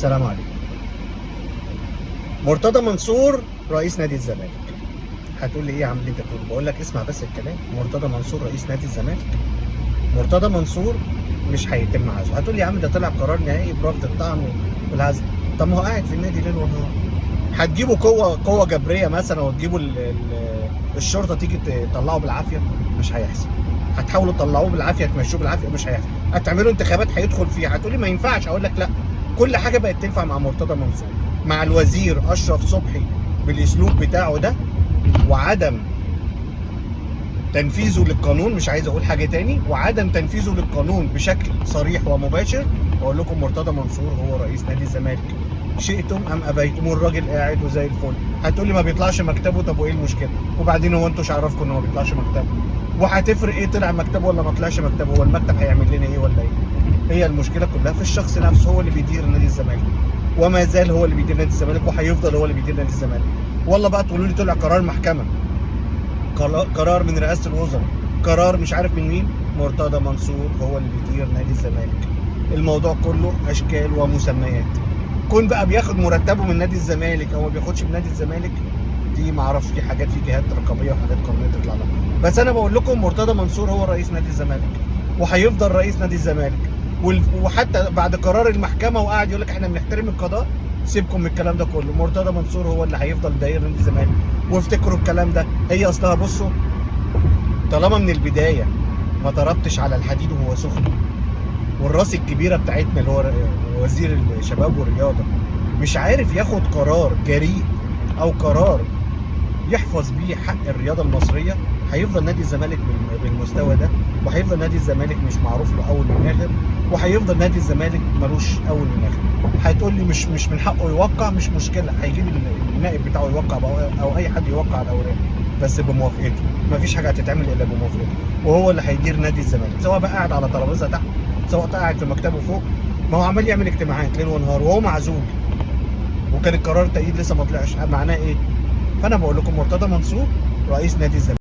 السلام عليكم. مرتضى منصور رئيس نادي الزمالك. هتقول لي ايه يا عم اللي انت بتقوله؟ بقول لك اسمع بس الكلام. مرتضى منصور رئيس نادي الزمالك. مرتضى منصور مش هيتم عزله. هتقول لي يا عم ده طلع قرار نهائي برفض الطعن والعزل. طب ما هو قاعد في النادي ليل ونهار. هتجيبوا قوه جبريه مثلا وتجيبوا الشرطه تيجي تطلعه بالعافيه؟ مش هيحصل. هتحاولوا تطلعوه بالعافيه تمشوه بالعافيه؟ مش هيحصل. هتعملوا انتخابات هيدخل فيها؟ هتقولي ما ينفعش. اقول لك لا، كل حاجه بقت تنفع مع مرتضى منصور، مع الوزير اشرف صبحي بالاسلوب بتاعه ده وعدم تنفيذه للقانون. مش عايز اقول حاجه تاني، وعدم تنفيذه للقانون بشكل صريح ومباشر. بقول لكم مرتضى منصور هو رئيس نادي الزمالك، شئتم ام ابيتم. الراجل قاعد وزي الفل. هتقولي ما بيطلعش مكتبه، طب وايه المشكله؟ وبعدين هو انتوا مش عارفكم انه ما بيطلعش مكتبه؟ وهتفرق ايه طلع مكتبه ولا ما طلعش مكتبه؟ هو المكتب هيعمل لنا ايه ولا ايه؟ هي المشكله كلها في الشخص نفسه، هو اللي بيدير نادي الزمالك، وما زال هو اللي بيدير نادي الزمالك، وهيفضل هو اللي بيدير نادي الزمالك. والله بقى تقولوا لي طلع قرار محكمه، قرار من رئاسه الوزراء، قرار مش عارف من مين. مرتضى منصور هو اللي بيدير نادي الزمالك. الموضوع كله اشكال ومسميات. كون بقى بياخد مرتبه من نادي الزمالك او ما بياخدش من نادي الزمالك، دي ما اعرفش، دي حاجات في جهات رقابيه وحاجات قانونيه تطلع لها. بس انا بقول لكم مرتضى منصور هو رئيس نادي الزمالك، وهيفضل رئيس نادي الزمالك. وحتى بعد قرار المحكمه وقاعد يقول لك احنا بنحترم القضاء، سيبكم من الكلام ده كله. مرتضى منصور هو اللي هيفضل داير نادي الزمالك. وافتكروا الكلام ده، هي اصلها بصوا، طالما من البدايه ما ضربتش على الحديد وهو سخن، والراس الكبيره بتاعتنا اللي هو وزير الشباب والرياضه مش عارف ياخد قرار جريء او قرار يحفظ بيه حق الرياضه المصريه، هيفضل نادي الزمالك بالمستوى ده، وهيفضل نادي الزمالك مش معروف له اول من اخر، وهيفضل نادي الزمالك ملوش اول من اخر. هتقول لي مش من حقه يوقع، مش مشكله، هيجيب النائب بتاعه يوقع او اي حد يوقع على الاوراق، بس بموافقته. مفيش حاجه هتتعمل الا بموافقته، وهو اللي هيدير نادي الزمالك، سواء بقى قاعد على ترابيزه تحت، سواء قاعد في مكتبه فوق. ما هو عمال يعمل اجتماعات ليل ونهار وهو معزول، وكان القرار التأييد لسه ما طلعش. معناه ايه؟ فانا بقول لكم مرتضى منصور رئيس نادي الزمالك.